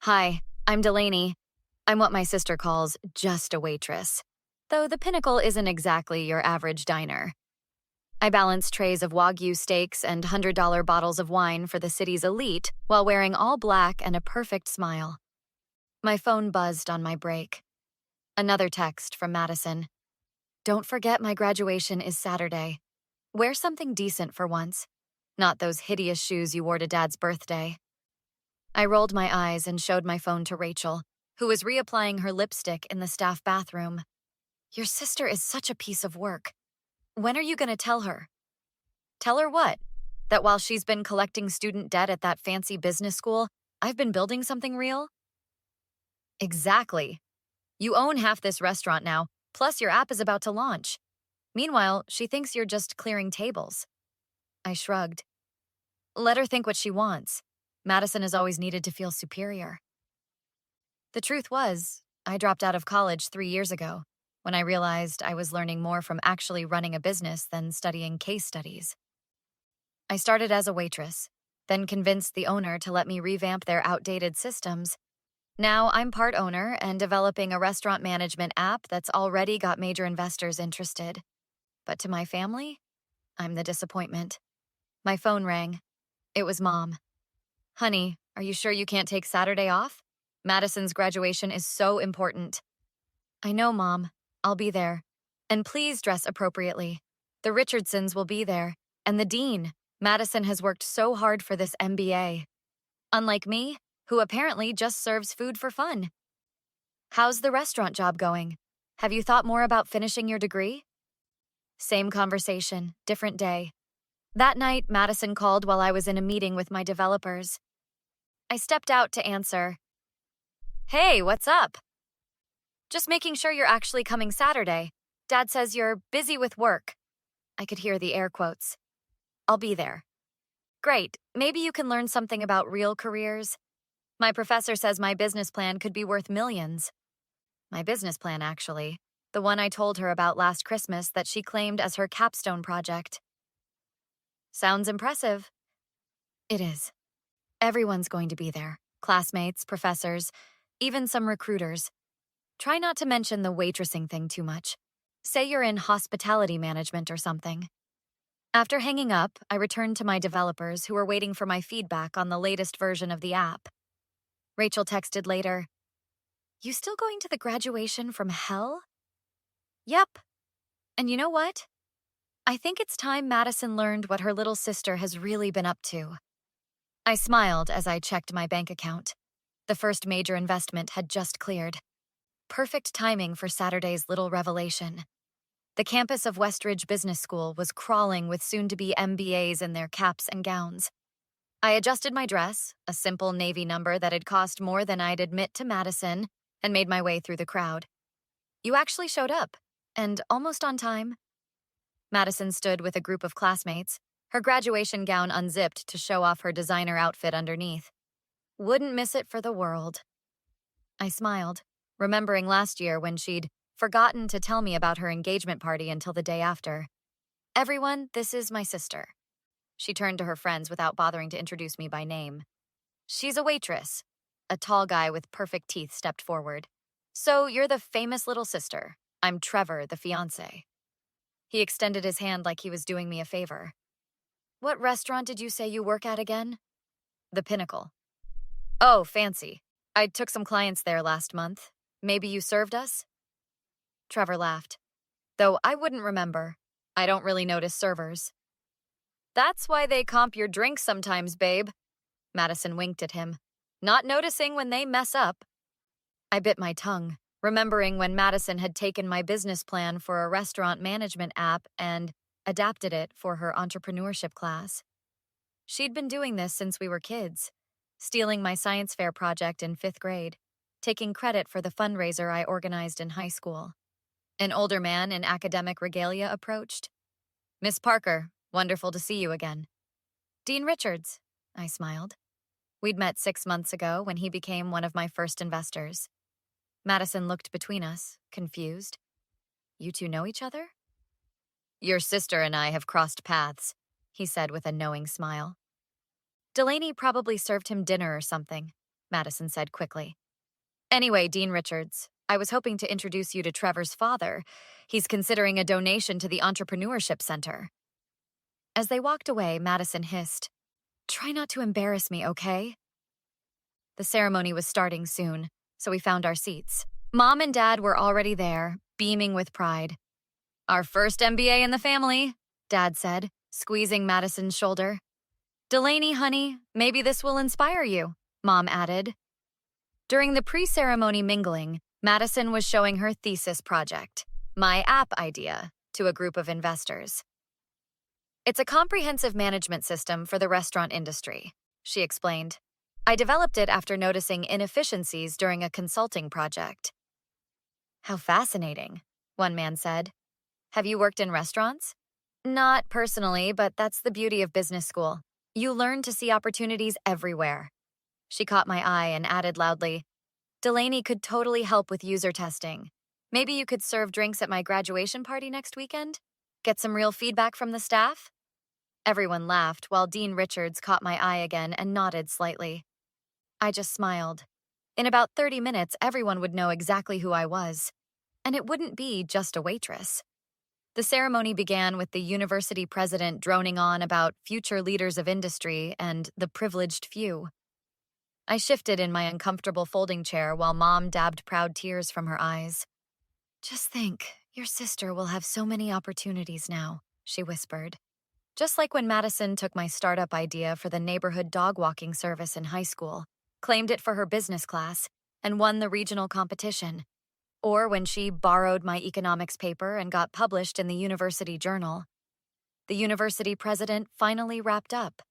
Hi, I'm Delaney. I'm what my sister calls just a waitress, though the pinnacle isn't exactly your average diner. I balance trays of Wagyu steaks and $100 bottles of wine for the city's elite while wearing all black and a perfect smile. My phone buzzed on my break. Another text from Madison. Don't forget my graduation is Saturday. Wear something decent for once. Not those hideous shoes you wore to Dad's birthday. I rolled my eyes and showed my phone to Rachel, who was reapplying her lipstick in the staff bathroom. Your sister is such a piece of work. When are you going to tell her? Tell her what? That while she's been collecting student debt at that fancy business school, I've been building something real? Exactly. You own half this restaurant now, plus your app is about to launch. Meanwhile, she thinks you're just clearing tables. I shrugged. Let her think what she wants. Madison has always needed to feel superior. The truth was, I dropped out of college 3 years ago when I realized I was learning more from actually running a business than studying case studies. I started as a waitress, then convinced the owner to let me revamp their outdated systems. Now I'm part owner and developing a restaurant management app that's already got major investors interested. But to my family, I'm the disappointment. My phone rang. It was Mom. Honey, are you sure you can't take Saturday off? Madison's graduation is so important. I know, Mom. I'll be there. And please dress appropriately. The Richardsons will be there. And the dean. Madison has worked so hard for this MBA. Unlike me, who apparently just serves food for fun. How's the restaurant job going? Have you thought more about finishing your degree? Same conversation, different day. That night, Madison called while I was in a meeting with my developers. I stepped out to answer. Hey, what's up? Just making sure you're actually coming Saturday. Dad says you're busy with work. I could hear the air quotes. I'll be there. Great, maybe you can learn something about real careers. My professor says my business plan could be worth millions. My business plan, actually. The one I told her about last Christmas that she claimed as her capstone project. Sounds impressive. It is. Everyone's going to be there. Classmates, professors, even some recruiters. Try not to mention the waitressing thing too much. Say you're in hospitality management or something. After hanging up, I returned to my developers who were waiting for my feedback on the latest version of the app. Rachel texted later, You still going to the graduation from hell? Yep. And you know what? I think it's time Madison learned what her little sister has really been up to. I smiled as I checked my bank account. The first major investment had just cleared. Perfect timing for Saturday's little revelation. The campus of Westridge Business School was crawling with soon-to-be MBAs in their caps and gowns. I adjusted my dress, a simple navy number that had cost more than I'd admit to Madison, and made my way through the crowd. You actually showed up, and almost on time. Madison stood with a group of classmates, her graduation gown unzipped to show off her designer outfit underneath. Wouldn't miss it for the world. I smiled, remembering last year when she'd forgotten to tell me about her engagement party until the day after. Everyone, this is my sister. She turned to her friends without bothering to introduce me by name. She's a waitress. A tall guy with perfect teeth stepped forward. So you're the famous little sister. I'm Trevor, the fiancé. He extended his hand like he was doing me a favor. What restaurant did you say you work at again? The Pinnacle. Oh, fancy. I took some clients there last month. Maybe you served us? Trevor laughed. Though I wouldn't remember. I don't really notice servers. That's why they comp your drinks sometimes, babe. Madison winked at him. Not noticing when they mess up. I bit my tongue, remembering when Madison had taken my business plan for a restaurant management app and adapted it for her entrepreneurship class. She'd been doing this since we were kids, stealing my science fair project in 5th grade, taking credit for the fundraiser I organized in high school. An older man in academic regalia approached. Miss Parker, wonderful to see you again. Dean Richards, I smiled. We'd met 6 months ago when he became one of my first investors. Madison looked between us, confused. You two know each other? Your sister and I have crossed paths, he said with a knowing smile. Delaney probably served him dinner or something, Madison said quickly. Anyway, Dean Richards, I was hoping to introduce you to Trevor's father. He's considering a donation to the Entrepreneurship Center. As they walked away, Madison hissed, "Try not to embarrass me, okay?" The ceremony was starting soon, so we found our seats. Mom and Dad were already there, beaming with pride. "Our first MBA in the family," Dad said, squeezing Madison's shoulder. "Delaney, honey, maybe this will inspire you," Mom added. During the pre-ceremony mingling, Madison was showing her thesis project, my app idea, to a group of investors. "It's a comprehensive management system for the restaurant industry," she explained. "I developed it after noticing inefficiencies during a consulting project." "How fascinating," one man said. "Have you worked in restaurants?" "Not personally, but that's the beauty of business school. You learn to see opportunities everywhere." She caught my eye and added loudly, "Delaney could totally help with user testing. Maybe you could serve drinks at my graduation party next weekend? Get some real feedback from the staff?" Everyone laughed while Dean Richards caught my eye again and nodded slightly. I just smiled. In about 30 minutes, everyone would know exactly who I was. And it wouldn't be just a waitress. The ceremony began with the university president droning on about future leaders of industry and the privileged few. I shifted in my uncomfortable folding chair while Mom dabbed proud tears from her eyes. "Just think, your sister will have so many opportunities now," she whispered. Just like when Madison took my startup idea for the neighborhood dog walking service in high school, claimed it for her business class, and won the regional competition. Or when she borrowed my economics paper and got published in the university journal. The university president finally wrapped up.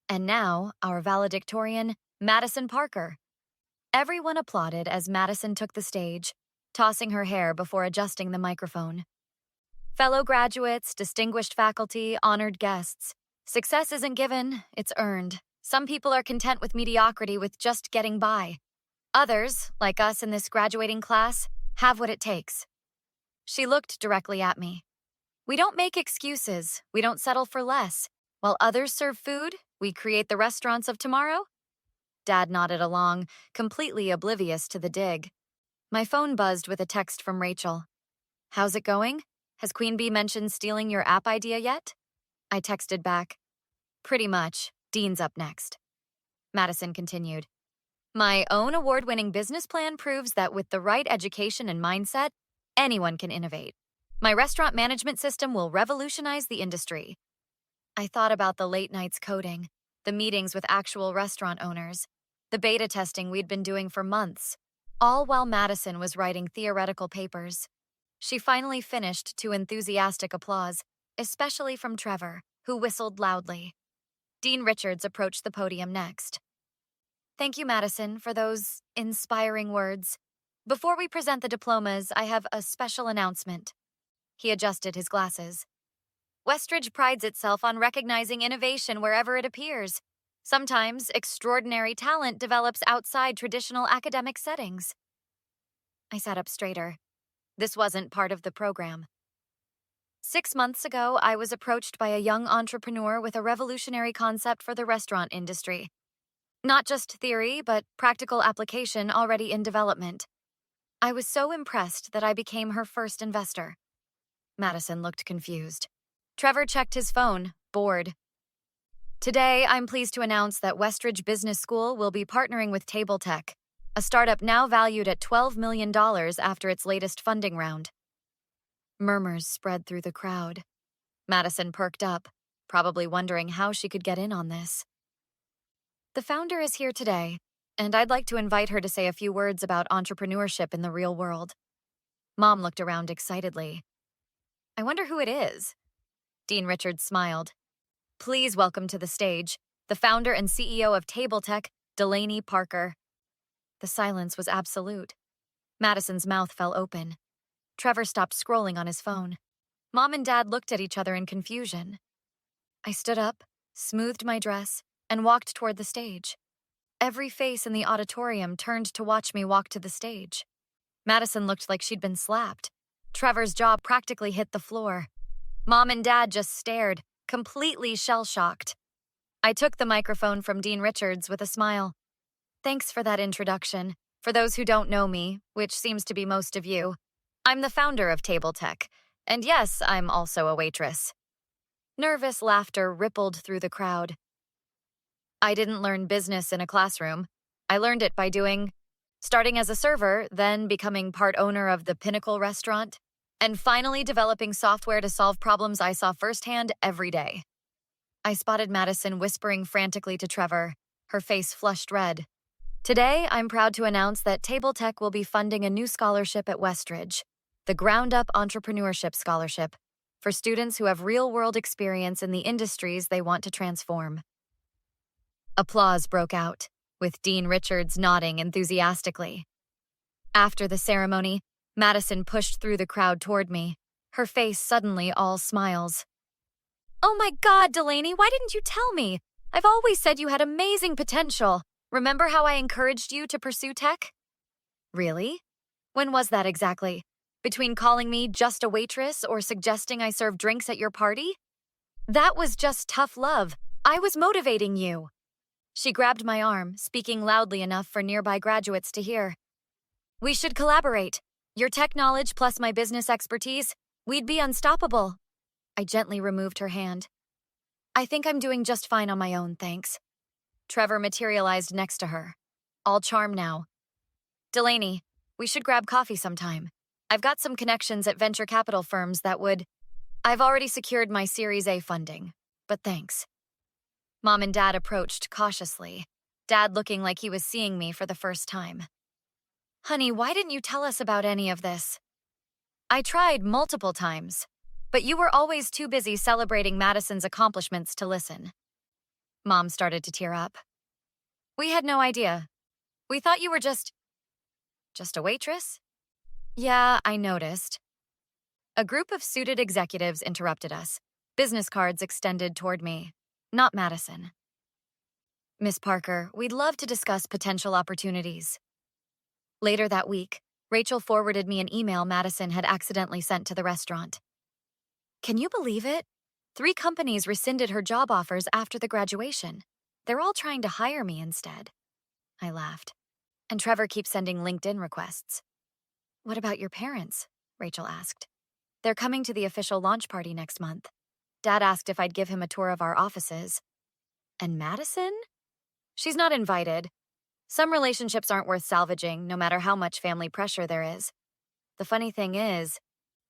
And now, our valedictorian, Madison Parker. Everyone applauded as Madison took the stage, tossing her hair before adjusting the microphone. "Fellow graduates, distinguished faculty, honored guests. Success isn't given, it's earned. Some people are content with mediocrity with just getting by. Others, like us in this graduating class, have what it takes." She looked directly at me. "We don't make excuses, we don't settle for less. While others serve food, we create the restaurants of tomorrow." Dad nodded along, completely oblivious to the dig. My phone buzzed with a text from Rachel. "How's it going? Has Queen Bee mentioned stealing your app idea yet?" I texted back. "Pretty much. Dean's up next." Madison continued. "My own award-winning business plan proves that with the right education and mindset, anyone can innovate. My restaurant management system will revolutionize the industry." I thought about the late nights coding, the meetings with actual restaurant owners, the beta testing we'd been doing for months, all while Madison was writing theoretical papers. She finally finished to enthusiastic applause, especially from Trevor, who whistled loudly. Dean Richards approached the podium next. "Thank you, Madison, for those inspiring words. Before we present the diplomas, I have a special announcement." He adjusted his glasses. "Westridge prides itself on recognizing innovation wherever it appears. Sometimes extraordinary talent develops outside traditional academic settings." I sat up straighter. This wasn't part of the program. 6 months ago, I was approached by a young entrepreneur with a revolutionary concept for the restaurant industry. Not just theory, but practical application already in development. I was so impressed that I became her first investor. Madison looked confused. Trevor checked his phone, bored. "Today, I'm pleased to announce that Westridge Business School will be partnering with Table Tech, a startup now valued at $12 million after its latest funding round." Murmurs spread through the crowd. Madison perked up, probably wondering how she could get in on this. "The founder is here today, and I'd like to invite her to say a few words about entrepreneurship in the real world." Mom looked around excitedly. "I wonder who it is." Dean Richards smiled. "Please welcome to the stage the founder and CEO of Table Tech, Delaney Parker." The silence was absolute. Madison's mouth fell open. Trevor stopped scrolling on his phone. Mom and Dad looked at each other in confusion. I stood up, smoothed my dress, and walked toward the stage. Every face in the auditorium turned to watch me walk to the stage. Madison looked like she'd been slapped. Trevor's jaw practically hit the floor. Mom and Dad just stared, completely shell-shocked. I took the microphone from Dean Richards with a smile. Thanks for that introduction. For those who don't know me, which seems to be most of you, I'm the founder of Table Tech, and yes, I'm also a waitress. Nervous laughter rippled through the crowd. I didn't learn business in a classroom. I learned it by starting as a server, then becoming part owner of the Pinnacle restaurant, and finally developing software to solve problems I saw firsthand every day. I spotted Madison whispering frantically to Trevor, her face flushed red. Today, I'm proud to announce that Table Tech will be funding a new scholarship at Westridge, the Ground Up Entrepreneurship Scholarship, for students who have real-world experience in the industries they want to transform. Applause broke out, with Dean Richards nodding enthusiastically. After the ceremony, Madison pushed through the crowd toward me, her face suddenly all smiles. "Oh my God, Delaney, why didn't you tell me? I've always said you had amazing potential. Remember how I encouraged you to pursue tech?" "Really? When was that exactly? Between calling me just a waitress or suggesting I serve drinks at your party?" "That was just tough love. I was motivating you." She grabbed my arm, speaking loudly enough for nearby graduates to hear. "We should collaborate. Your tech knowledge plus my business expertise, we'd be unstoppable." I gently removed her hand. "I think I'm doing just fine on my own, thanks." Trevor materialized next to her, all charm now. "Delaney, we should grab coffee sometime. I've got some connections at venture capital firms that would... I've already secured my Series A funding, but thanks." Mom and Dad approached cautiously, Dad looking like he was seeing me for the first time. "Honey, why didn't you tell us about any of this?" "I tried multiple times, but you were always too busy celebrating Madison's accomplishments to listen." Mom started to tear up. "We had no idea. We thought you were just a waitress?" "Yeah, I noticed." A group of suited executives interrupted us, business cards extended toward me. Not Madison. "Miss Parker, we'd love to discuss potential opportunities." Later that week, Rachel forwarded me an email Madison had accidentally sent to the restaurant. "Can you believe it? 3 companies rescinded her job offers after the graduation. They're all trying to hire me instead." I laughed. "And Trevor keeps sending LinkedIn requests." "What about your parents?" Rachel asked. "They're coming to the official launch party next month. Dad asked if I'd give him a tour of our offices." "And Madison?" "She's not invited. Some relationships aren't worth salvaging, no matter how much family pressure there is. The funny thing is,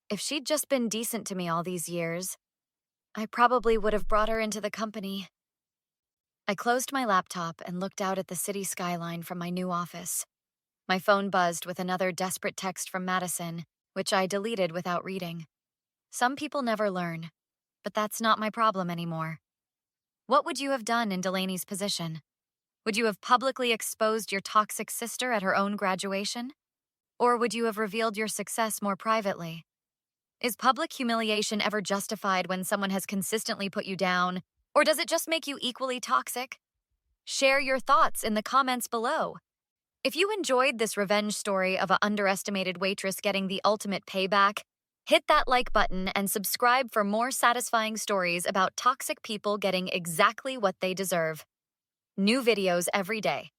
if she'd just been decent to me all these years, I probably would have brought her into the company." I closed my laptop and looked out at the city skyline from my new office. My phone buzzed with another desperate text from Madison, which I deleted without reading. Some people never learn, but that's not my problem anymore. What would you have done in Delaney's position? Would you have publicly exposed your toxic sister at her own graduation? Or would you have revealed your success more privately? Is public humiliation ever justified when someone has consistently put you down, or does it just make you equally toxic? Share your thoughts in the comments below. If you enjoyed this revenge story of an underestimated waitress getting the ultimate payback, hit that like button and subscribe for more satisfying stories about toxic people getting exactly what they deserve. New videos every day.